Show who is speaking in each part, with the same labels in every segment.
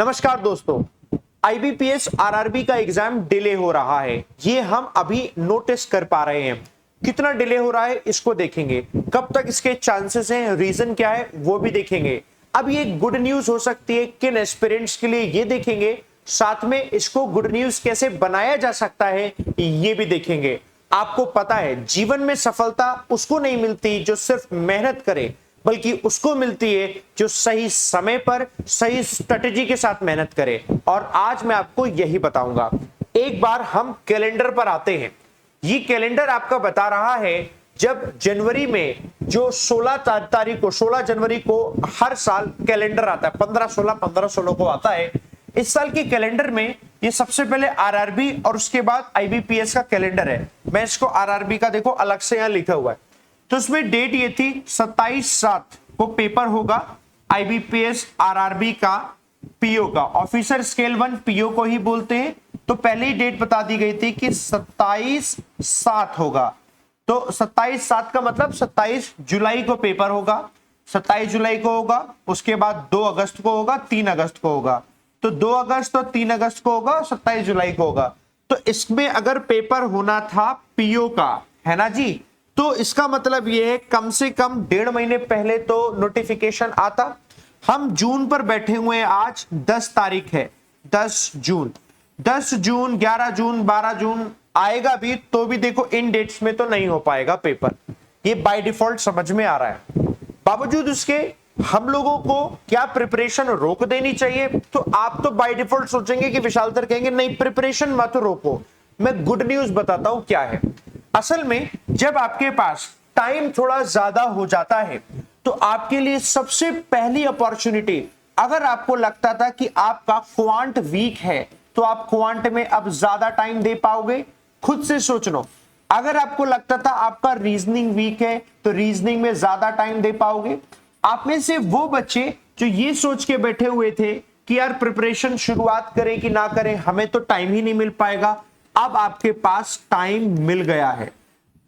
Speaker 1: नमस्कार दोस्तों, IBPS RRB का एग्जाम डिले हो रहा है। ये हम अभी नोटिस कर पा रहे हैं। कितना डिले हो रहा है इसको देखेंगे, कब तक इसके चांसेस हैं, रीजन क्या है वो भी देखेंगे। अब ये गुड न्यूज हो सकती है किन एस्पिरेंट्स के लिए ये देखेंगे, साथ में इसको गुड न्यूज कैसे बनाया जा सकता है ये भी देखेंगे। आपको पता है जीवन में सफलता उसको नहीं मिलती जो सिर्फ मेहनत करे, बल्कि उसको मिलती है जो सही समय पर सही स्ट्रेटेजी के साथ मेहनत करे। और आज मैं आपको यही बताऊंगा। एक बार हम कैलेंडर पर आते हैं। ये कैलेंडर आपका बता रहा है जब जनवरी में जो 16 तारीख को 16 जनवरी को हर साल कैलेंडर आता है, 15-16 को आता है। इस साल के कैलेंडर में ये सबसे पहले आरआरबी और उसके बाद आईबीपीएस का कैलेंडर है। मैं इसको आरआरबी का देखो अलग से यहां लिखा हुआ है, तो उसमें डेट ये थी 27/7 को पेपर होगा आईबीपीएस आरआरबी का पीओ का। ऑफिसर स्केल 1 पीओ को ही बोलते हैं। तो पहले ही डेट बता दी गई थी कि 27/7 होगा। तो 27/7 का मतलब 27 जुलाई को पेपर होगा। 27 जुलाई को होगा, उसके बाद 2 अगस्त को होगा, 3 अगस्त को होगा। तो 2 अगस्त और 3 अगस्त को होगा, 27 जुलाई को होगा। तो इसमें अगर पेपर होना था पीओ का, है ना जी, तो इसका मतलब यह है कम से कम 1.5 महीने पहले तो नोटिफिकेशन आता। हम जून पर बैठे हुए हैं, आज 10 तारीख है, 10 जून, 11 जून, 12 जून आएगा भी, तो भी देखो इन डेट्स में तो नहीं हो पाएगा पेपर। ये बाय डिफॉल्ट समझ में आ रहा है। बावजूद उसके हम लोगों को क्या प्रिपरेशन रोक देनी चाहिए? तो आप तो बाय डिफॉल्ट सोचेंगे कि विशाल सर कहेंगे नहीं प्रिपरेशन मत रोको। मैं गुड न्यूज बताता हूं क्या है। असल में जब आपके पास टाइम थोड़ा ज्यादा हो जाता है तो आपके लिए सबसे पहली अपॉर्चुनिटी, अगर आपको लगता था कि आपका क्वांट वीक है तो आप क्वांट में अब ज्यादा टाइम दे पाओगे, खुद से सोच लो। अगर आपको लगता था आपका रीजनिंग वीक है तो रीजनिंग में ज्यादा टाइम दे पाओगे। आप में से वो बच्चे जो ये सोच के बैठे हुए थे कि यार प्रिपरेशन शुरुआत करें कि ना करें, हमें तो टाइम ही नहीं मिल पाएगा, अब आपके पास टाइम मिल गया है।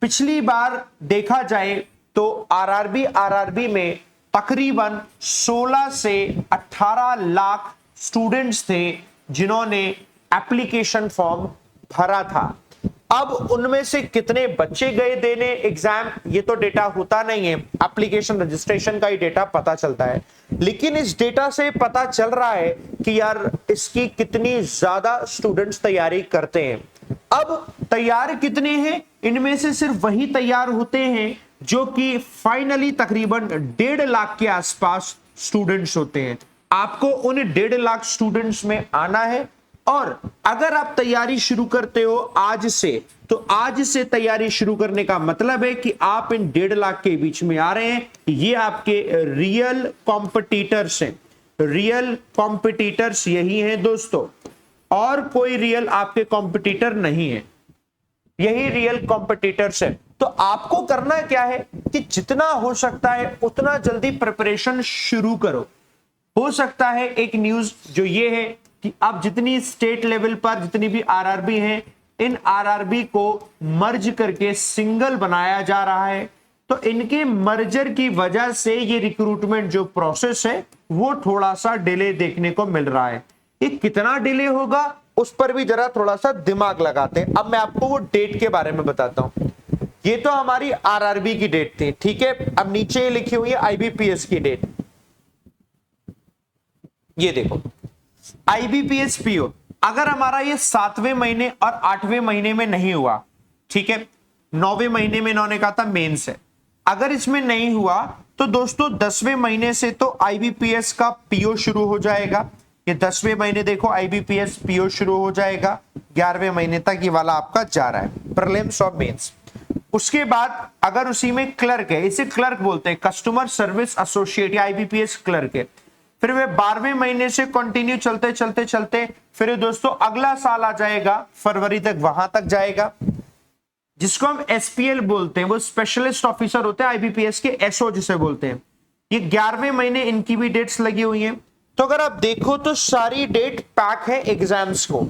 Speaker 1: पिछली बार देखा जाए तो आरआरबी में तकरीबन 16 से 18 लाख स्टूडेंट्स थे जिन्होंने एप्लीकेशन फॉर्म भरा था। अब उनमें से कितने बच्चे गए देने एग्जाम, ये तो डेटा होता नहीं है, एप्लीकेशन रजिस्ट्रेशन का ही डेटा पता चलता है। लेकिन इस डेटा से पता चल रहा है कि यार इसकी कितनी ज्यादा स्टूडेंट्स तैयारी करते हैं। अब तैयार कितने हैं? इनमें से सिर्फ वही तैयार होते हैं जो कि फाइनली तकरीबन 1.5 लाख के आसपास स्टूडेंट्स होते हैं। आपको उन 1.5 लाख स्टूडेंट्स में आना है। और अगर आप तैयारी शुरू करते हो आज से, तो आज से तैयारी शुरू करने का मतलब है कि आप इन 1.5 लाख के बीच में आ रहे हैं। ये आपके रियल कॉम्पिटिटर्स हैं। रियल कॉम्पिटिटर्स यही हैं दोस्तों, और कोई रियल आपके कॉम्पिटिटर नहीं है, यही रियल कॉम्पिटिटर्स है। तो आपको करना क्या है कि जितना हो सकता है उतना जल्दी प्रिपरेशन शुरू करो। हो सकता है एक न्यूज जो ये है कि अब जितनी स्टेट लेवल पर जितनी भी आरआरबी हैं, इन आरआरबी को मर्ज करके सिंगल बनाया जा रहा है। तो इनके मर्जर की वजह से ये रिक्रूटमेंट जो प्रोसेस है वो थोड़ा सा डिले देखने को मिल रहा है। ये कितना डिले होगा उस पर भी जरा थोड़ा सा दिमाग लगाते हैं। अब मैं आपको वो डेट के बारे में बताता हूं। ये तो हमारी आरआरबी की डेट थी, ठीक है। अब नीचे लिखी हुई है आईबीपीएस की डेट। ये देखो आईबीपीएस पीओ, अगर हमारा ये 7वें महीने और 8वें महीने में नहीं हुआ, ठीक है, 9वें महीने में इन्होंने कहा था मेंस है, अगर इसमें नहीं हुआ तो दोस्तों 10वें महीने से तो आईबीपीएस का पीओ शुरू हो जाएगा। ये 10वें महीने देखो आईबीपीएस पीओ शुरू हो जाएगा। 11वें महीने तक ये वाला आपका जा रहा है, प्रीलिम्स और मेंस। उसके बाद अगर उसी में क्लर्क है, इसे क्लर्क बोलते हैं, कस्टमर सर्विस एसोसिएट या आईबीपीएस क्लर्क है। फिर वे 12वें महीने से कंटिन्यू चलते चलते चलते फिर दोस्तों अगला साल आ जाएगा, फरवरी तक वहां तक जाएगा, जिसको हम एसपीएल बोलते हैं। वो स्पेशलिस्ट ऑफिसर होते हैं आईबीपीएस के, एसओ जिसे बोलते हैं। ये 11वें महीने इनकी भी डेट्स लगी हुई हैं। तो अगर आप देखो तो सारी डेट पैक है एग्जाम्स को।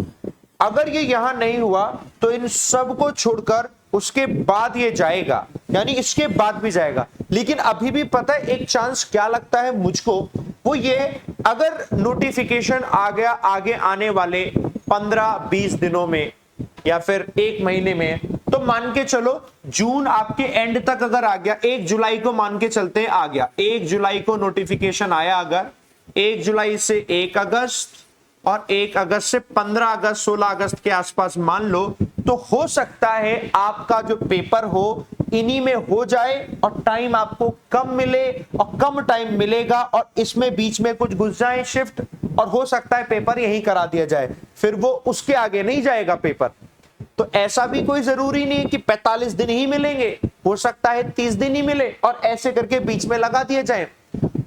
Speaker 1: अगर ये यहां नहीं हुआ तो इन सब को छोड़कर उसके बाद ये जाएगा, यानी इसके बाद भी जाएगा। लेकिन अभी भी पता है एक चांस क्या लगता है मुझको, वो ये अगर नोटिफिकेशन आ गया आगे आने वाले 15-20 दिनों में या फिर 1 महीने में, तो मान के चलो जून आपके एंड तक अगर आ गया, 1 जुलाई को मान के चलते हैं आ गया, 1 जुलाई को नोटिफिकेशन आया, अगर 1 जुलाई से 1 अगस्त और 1 अगस्त से 15 अगस्त 16 अगस्त के आसपास मान लो, तो हो सकता है आपका जो पेपर हो इन्हीं में हो जाए और टाइम आपको कम मिले, और कम टाइम मिलेगा और इसमें बीच में कुछ घुस जाए शिफ्ट, और हो सकता है पेपर यहीं करा दिया जाए, फिर वो उसके आगे नहीं जाएगा पेपर। तो ऐसा भी कोई जरूरी नहीं है कि 45 दिन ही मिलेंगे, हो सकता है 30 दिन ही मिले, और ऐसे करके बीच में लगा दिए जाए।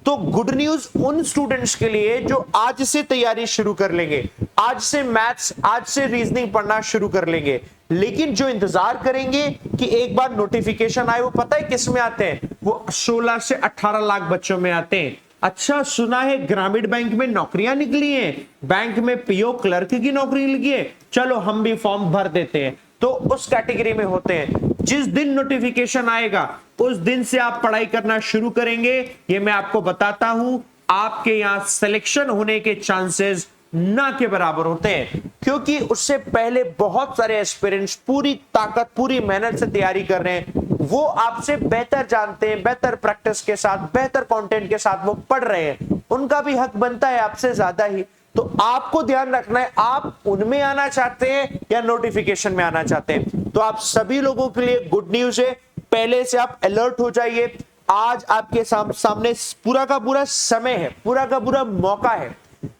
Speaker 1: तो गुड न्यूज उन स्टूडेंट्स के लिए जो आज से तैयारी शुरू कर लेंगे, आज से मैथ्स, आज से रीजनिंग पढ़ना शुरू कर लेंगे। लेकिन जो इंतजार करेंगे कि एक बार नोटिफिकेशन आए, वो पता है किस में आते हैं, वो 16 से 18 लाख बच्चों में आते हैं। अच्छा, सुना है ग्रामीण बैंक में नौकरियां निकली हैं, बैंक में पीओ क्लर्क की नौकरी निकली है, चलो हम भी फॉर्म भर देते हैं, तो उस कैटेगरी में होते हैं। जिस दिन नोटिफिकेशन आएगा उस दिन से आप पढ़ाई करना शुरू करेंगे, ये मैं आपको बताता हूं, आपके यहां सिलेक्शन होने के चांसेस ना के बराबर होते हैं, क्योंकि उससे पहले बहुत सारे एस्पिरेंट्स पूरी ताकत पूरी मेहनत से तैयारी कर रहे हैं, वो आपसे बेहतर जानते हैं, बेहतर प्रैक्टिस के साथ, बेहतर कंटेंट के साथ वो पढ़ रहे हैं, उनका भी हक बनता है आपसे ज्यादा ही। तो आपको ध्यान रखना है, आप उनमें आना चाहते हैं या नोटिफिकेशन में आना चाहते हैं। तो आप सभी लोगों के लिए गुड न्यूज है, पहले से आप अलर्ट हो जाइए। आज आपके सामने पूरा का पूरा समय है, पूरा का पूरा मौका है।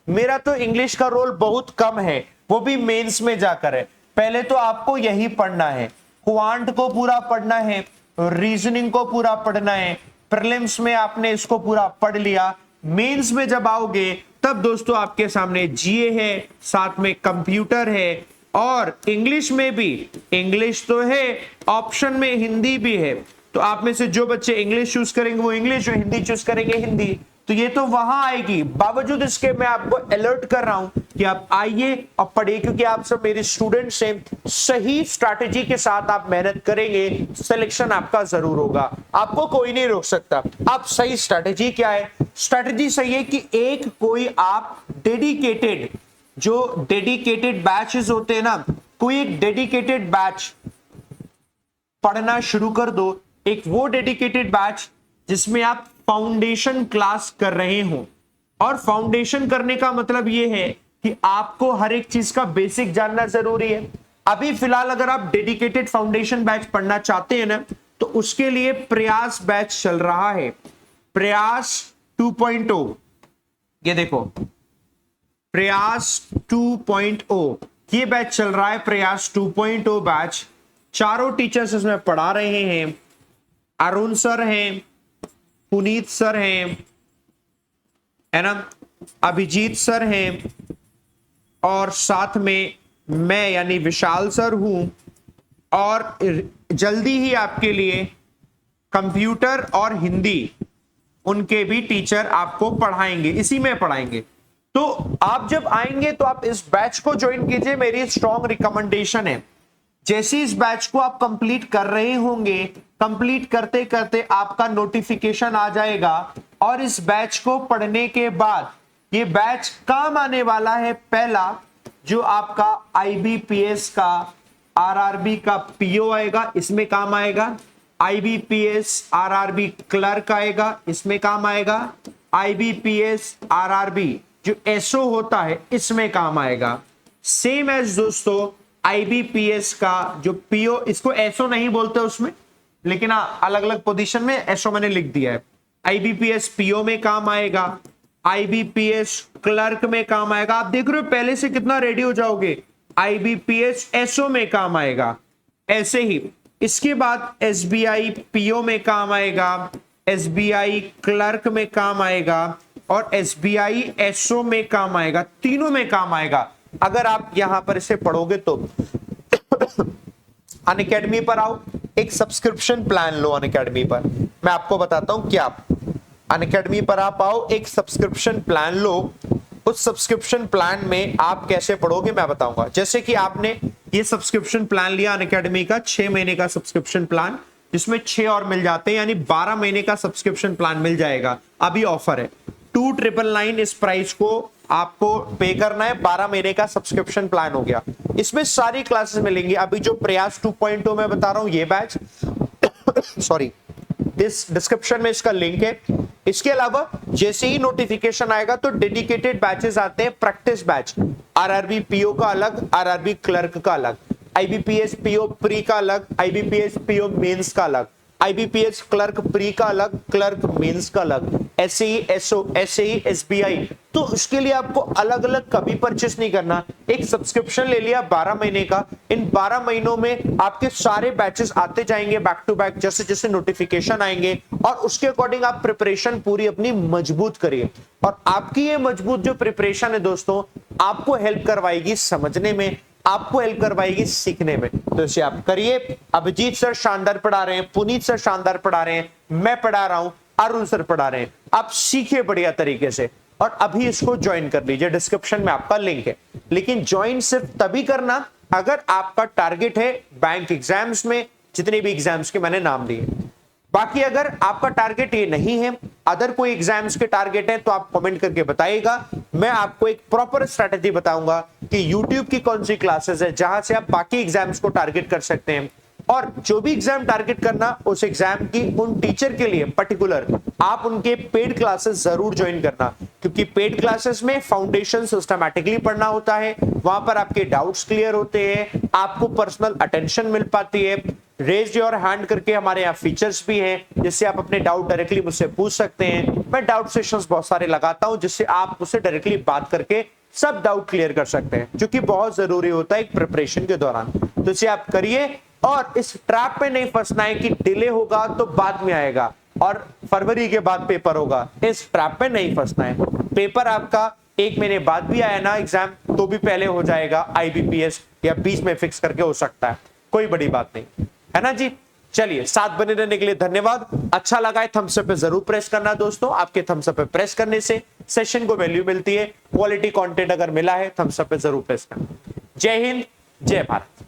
Speaker 1: मेरा तो इंग्लिश का रोल बहुत कम है, वो भी मेंस में जाकर है। पहले तो आपको यही पढ़ना है, क्वांट को पूरा पढ़ना है, रीजनिंग को पूरा पढ़ना है, प्रीलिम्स में आपने इसको पूरा पढ़ लिया, मेंस में जब आओगे तब दोस्तों आपके सामने जीए है, साथ में कंप्यूटर है, और इंग्लिश में भी, इंग्लिश तो है, ऑप्शन में हिंदी भी है। तो आप में से जो बच्चे इंग्लिश चूज करेंगे वो इंग्लिश, जो हिंदी चूज करेंगे हिंदी, तो ये तो वहां आएगी। बावजूद इसके मैं आपको अलर्ट कर रहा हूं कि आप आइए और पढ़िए, क्योंकि आप सब मेरे स्टूडेंट्स हैं। सही स्ट्रैटेजी के साथ आप मेहनत करेंगे, सिलेक्शन आपका जरूर होगा, आपको कोई नहीं रोक सकता। आप सही स्ट्रैटेजी क्या है? स्ट्रैटेजी सही है कि एक कोई आप डेडिकेटेड, जो डेडिकेटेड बैचेस होते हैं ना, कोई एक डेडिकेटेड बैच पढ़ना शुरू कर दो, एक वो डेडिकेटेड बैच जिसमें आप फाउंडेशन क्लास कर रहे हो। और फाउंडेशन करने का मतलब यह है कि आपको हर एक चीज का बेसिक जानना जरूरी है। अभी फिलहाल अगर आप डेडिकेटेड फाउंडेशन बैच पढ़ना चाहते हैं ना, तो उसके लिए प्रयास बैच चल रहा है, प्रयास 2.0। ये देखो, प्रयास 2.0 ये बैच चल रहा है, प्रयास 2.0 बैच। चारों टीचर्स इसमें पढ़ा रहे हैं, अरुण सर हैं, पुनीत सर हैं, है ना, अभिजीत सर हैं, और साथ में मैं यानी विशाल सर हूं, और जल्दी ही आपके लिए कंप्यूटर और हिंदी उनके भी टीचर आपको पढ़ाएंगे, इसी में पढ़ाएंगे। तो आप जब आएंगे तो आप इस बैच को ज्वाइन कीजिए, मेरी स्ट्रॉन्ग रिकमेंडेशन है। जैसे इस बैच को आप कंप्लीट कर रहे होंगे, कंप्लीट करते करते आपका नोटिफिकेशन आ जाएगा, और इस बैच को पढ़ने के बाद ये बैच काम आने वाला है। पहला जो आपका आईबीपीएस का, आरआरबी का पीओ आएगा, इसमें काम आएगा। आईबीपीएस आरआरबी क्लर्क आएगा, इसमें काम आएगा। आईबीपीएस आरआरबी जो एसओ होता है, इसमें काम आएगा। सेम एज दोस्तों आईबीपीएस का जो पीओ, इसको एसओ नहीं बोलते उसमें, लेकिन अलग अलग पोजीशन में एसओ मैंने लिख दिया है। आईबीपीएस पीओ में काम आएगा, आईबीपीएस क्लर्क में काम आएगा। आप देख रहे हो पहले से कितना रेडी हो जाओगे। आईबीपीएस एसओ में काम आएगा। ऐसे ही इसके बाद एसबीआई पीओ में काम आएगा, एसबीआई क्लर्क में काम आएगा, और एसबीआई एसओ में काम आएगा। तीनों में काम आएगा अगर आप यहां पर इसे पढ़ोगे तो। अनअकैडमी पर आओ, एक सब्सक्रिप्शन प्लान लो अनअकैडमी पर। मैं आपको बताता हूं क्या, अनअकैडमी पर आप आओ, एक सब्सक्रिप्शन प्लान लो। उस सब्सक्रिप्शन प्लान में आप कैसे पढ़ोगे मैं बताऊंगा। जैसे कि आपने ये सब्सक्रिप्शन प्लान लिया अनअकैडमी का, 6 महीने का सब्सक्रिप्शन प्लान, जिसमें 6 और मिल जाते हैं, यानी 12 महीने का सब्सक्रिप्शन प्लान मिल जाएगा। अभी ऑफर है 2999 इस प्राइस को आपको पे करना है। 12 महीने का सब्सक्रिप्शन प्लान हो गया। इसमें सारी क्लासेस मिलेंगी। अभी जो प्रयास 2.0 मैं बता रहा हूं ये बैच सॉरी इस डिस्क्रिप्शन में इसका लिंक है। इसके अलावा जैसे ही नोटिफिकेशन आएगा तो डेडिकेटेड बैचेस आते हैं। प्रैक्टिस बैच आरआरबी पीओ का अलग, आरआरबी क्लर्क का अलग, आईबीपीएस पीओ प्री का अलग, आईबीपीएस पीओ मेंस का अलग, आईबीपीएस क्लर्क प्री का अलग, क्लर्क मेंस का अलग, एसएई एसओ, एसएई एसबीआई। तो उसके लिए आपको अलग अलग कभी परचेस नहीं करना। एक सब्सक्रिप्शन ले लिया 12 महीने का। इन 12 महीनों में आपके सारे बैचेस आते जाएंगे बैक टू बैक जैसे जैसे नोटिफिकेशन आएंगे, और उसके अकॉर्डिंग आप प्रिपरेशन पूरी अपनी मजबूत करिए। और आपकी ये मजबूत जो प्रिपरेशन है दोस्तों, आपको हेल्प करवाएगी समझने में, आपको हेल्प करवाएगी सीखने में। तो इसे आप करिए। अभिजीत सर शानदार पढ़ा रहे हैं, पुनीत सर शानदार पढ़ा रहे हैं, मैं पढ़ा रहा हूं, अरुण सर पढ़ा रहे हैं। आप सीखिए बढ़िया तरीके से और अभी इसको ज्वाइन कर लीजिए। डिस्क्रिप्शन में आपका लिंक है। लेकिन ज्वाइन सिर्फ तभी करना अगर आपका टारगेट है बैंक एग्जाम्स में, जितने भी एग्जाम्स के मैंने नाम लिए। बाकी अगर आपका टारगेट ये नहीं है, अदर कोई एग्जाम्स के टारगेट है, तो आप कमेंट करके बताइएगा। मैं आपको एक प्रॉपर स्ट्रेटेजी बताऊंगा कि YouTube की कौन सी क्लासेस है जहां से आप बाकी एग्जाम्स को टारगेट कर सकते हैं। और जो भी एग्जाम टारगेट करना, उस एग्जाम की उन टीचर के लिए पर्टिकुलर आप उनके पेड क्लासेस जरूर ज्वाइन करना, क्योंकि पेड क्लासेस में फाउंडेशन सिस्टमैटिकली पढ़ना होता है। वहां पर आपके डाउट्स क्लियर होते हैं, आपको पर्सनल अटेंशन मिल पाती है। रेज योर हैंड करके हमारे यहाँ फीचर्स भी हैं जिससे आप अपने डाउट डायरेक्टली मुझसे पूछ सकते हैं। मैं डाउट सेशंस बहुत सारे लगाता हूं जिससे आप मुझसे डायरेक्टली बात करके सब डाउट क्लियर कर सकते हैं, जो कि बहुत जरूरी होता है एक प्रिपरेशन के दौरान। तो इसे आप करिए और इस ट्रैप पे नहीं फंसना है कि डिले होगा तो बाद में आएगा और फरवरी के बाद पेपर होगा। इस ट्रैप पे नहीं फंसना है। पेपर आपका 1 महीने बाद भी आया ना एग्जाम, तो भी पहले हो जाएगा आईबीपीएस, या बीच में फिक्स करके हो सकता है, कोई बड़ी बात नहीं है ना जी। चलिए, साथ बने रहने के लिए धन्यवाद। अच्छा लगा है थम्स अप पे जरूर प्रेस करना दोस्तों। आपके थम्स अप पे प्रेस करने से सेशन को वैल्यू मिलती है। क्वालिटी कंटेंट अगर मिला है, थम्स अप पे जरूर प्रेस करना। जय हिंद, जय भारत।